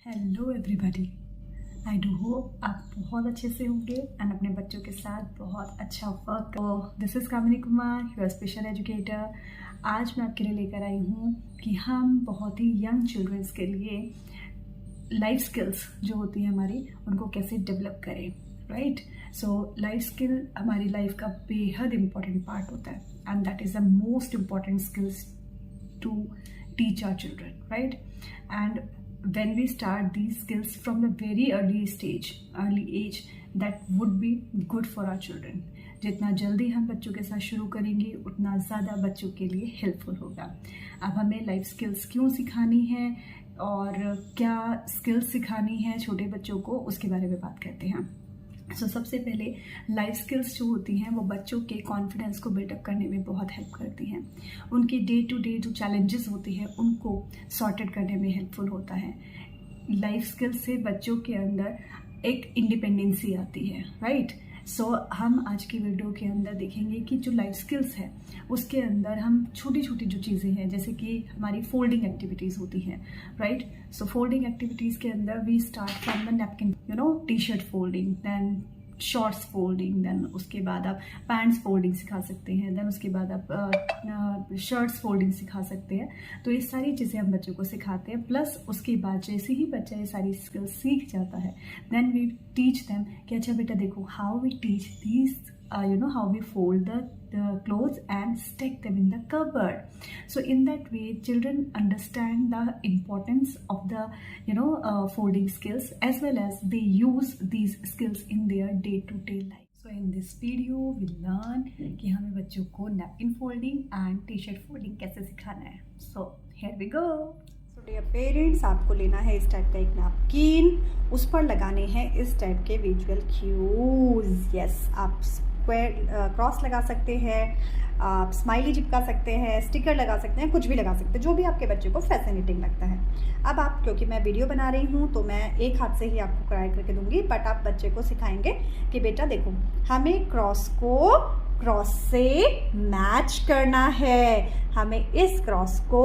Hello everybody, I do hope आप बहुत अच्छे से होंगे एंड अपने बच्चों के साथ बहुत अच्छा work. This is Kamini Kumar, your special educator. आज मैं आपके लिए लेकर आई हूँ कि हम बहुत ही यंग चिल्ड्रंस के लिए लाइफ स्किल्स जो होती हैं हमारी, उनको कैसे डेवलप करें, राइट। सो लाइफ स्किल हमारी लाइफ का बेहद इम्पॉर्टेंट पार्ट होता है and that is the most important skills to teach our children, right? And when we start these skills from the very early age, that would be good for our children. जितना जल्दी हम बच्चों के साथ शुरू करेंगे उतना ज़्यादा बच्चों के लिए हेल्पफुल होगा। अब हमें लाइफ स्किल्स क्यों सिखानी है और क्या स्किल्स सिखानी है छोटे बच्चों को, उसके बारे में बात करते हैं। सबसे पहले लाइफ स्किल्स जो होती हैं वो बच्चों के कॉन्फिडेंस को बिल्डअप करने में बहुत हेल्प करती हैं। उनके डे टू डे जो चैलेंजेस होती हैं उनको सॉर्टेड करने में हेल्पफुल होता है। लाइफ स्किल्स से बच्चों के अंदर एक इंडिपेंडेंसी आती है, राइट। हम आज की वीडियो के अंदर देखेंगे कि जो लाइफ स्किल्स है उसके अंदर हम छोटी छोटी जो चीज़ें हैं, जैसे कि हमारी फोल्डिंग एक्टिविटीज़ होती हैं, राइट। फोल्डिंग एक्टिविटीज़ के अंदर we start from the napkin, T shirt folding, then shorts folding, then उसके बाद आप पैंट्स फोल्डिंग सिखा सकते हैं, देन उसके बाद आप शर्ट्स फोल्डिंग सिखा सकते हैं। तो ये सारी चीज़ें हम बच्चों को सिखाते हैं। प्लस उसके बाद जैसे ही बच्चा ये सारी स्किल्स सीख जाता है, देन वी टीच देम कि अच्छा बेटा देखो, how we teach these how we fold the clothes and stick them in the cupboard. So in that way children understand the importance of the folding skills, as well as they use these skills in their day to day life. So in this video we learn कि हमें बच्चों को napkin folding and t-shirt folding कैसे सिखाना है। So here we go. Dear parents, आपको लेना है इस टाइप का एक नैपकिन, उस पर लगाने हैं इस टाइप के विजुअल क्यूज। यस, आप स्क्वायर क्रॉस लगा सकते हैं, आप स्माइली चिपका सकते हैं, स्टिकर लगा सकते हैं, कुछ भी लगा सकते हैं जो भी आपके बच्चे को फैसिनेटिंग लगता है। अब आप, क्योंकि मैं वीडियो बना रही हूँ तो मैं एक हाथ से ही आपको ट्राई करके दूंगी, बट आप बच्चे को सिखाएंगे कि बेटा देखो, हमें क्रॉस को क्रॉस से मैच करना है, हमें इस क्रॉस को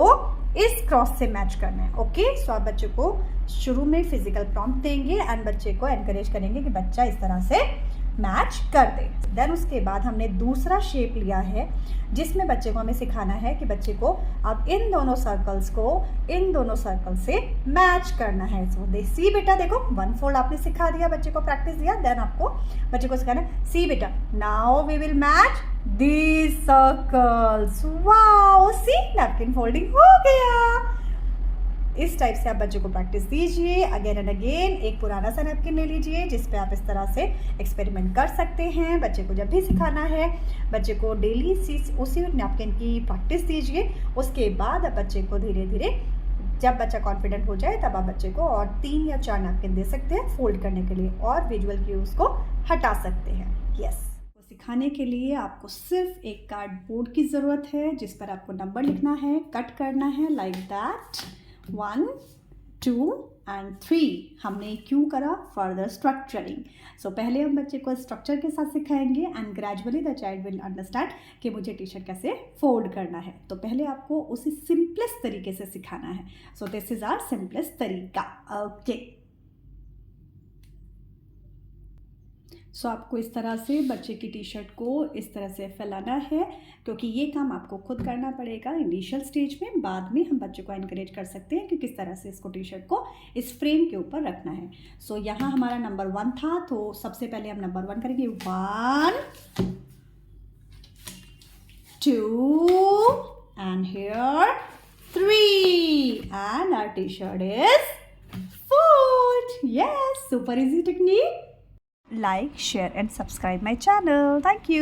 इस क्रॉस से मैच करना है। ओके, सो आप बच्चे को शुरू में फिजिकल प्रॉम्प्ट देंगे एंड बच्चे को एनकरेज करेंगे कि बच्चा इस तरह से मैच कर दे। देन उसके बाद हमने दूसरा शेप लिया है जिसमें बच्चे को हमें सिखाना है कि बच्चे को अब इन दोनों सर्कल से मैच करना है। सो दे सी बेटा देखो, वन फोल्ड आपने सिखा दिया, बच्चे को प्रैक्टिस दिया। देन आपको बच्चे को सिखाना है, सी बेटा now we will match these circles. Wow, see napkin folding हो गया। इस टाइप से आप बच्चे को प्रैक्टिस दीजिए अगेन एंड अगेन। एक पुराना सा नैपकिन ले लीजिए जिस पे आप इस तरह से एक्सपेरिमेंट कर सकते हैं। बच्चे को जब भी सिखाना है, बच्चे को डेली उसी नैपकिन की प्रैक्टिस दीजिए। उसके बाद आप बच्चे को धीरे धीरे, जब बच्चा कॉन्फिडेंट हो जाए तब आप बच्चे को और 3 या 4 नैपकिन दे सकते हैं फोल्ड करने के लिए, और विजुअल क्यूज को हटा सकते हैं। यस, सिखाने के लिए आपको सिर्फ एक कार्डबोर्ड की ज़रूरत है जिस पर आपको नंबर लिखना है, कट करना है लाइक दैट, 1 2 and 3। हमने क्यों करा? Further structuring. सो पहले हम बच्चे को स्ट्रक्चर के साथ सिखाएंगे and gradually the child will understand कि मुझे टी शर्ट कैसे फोल्ड करना है। तो पहले आपको उसी सिंपलेस्ट तरीके से सिखाना है। So this is our simplest तरीका। ओके, सो आपको इस तरह से बच्चे की टी शर्ट को इस तरह से फैलाना है, क्योंकि ये काम आपको खुद करना पड़ेगा इनिशियल स्टेज में। बाद में हम बच्चे को एनकरेज कर सकते हैं कि किस तरह से इसको टी शर्ट को इस फ्रेम के ऊपर रखना है। सो यहाँ हमारा नंबर 1 था, तो सबसे पहले हम नंबर 1 करेंगे। 1 2 and here 3 and our T shirt is fold. Yes, super easy technique. Like, share and subscribe my channel. Thank you.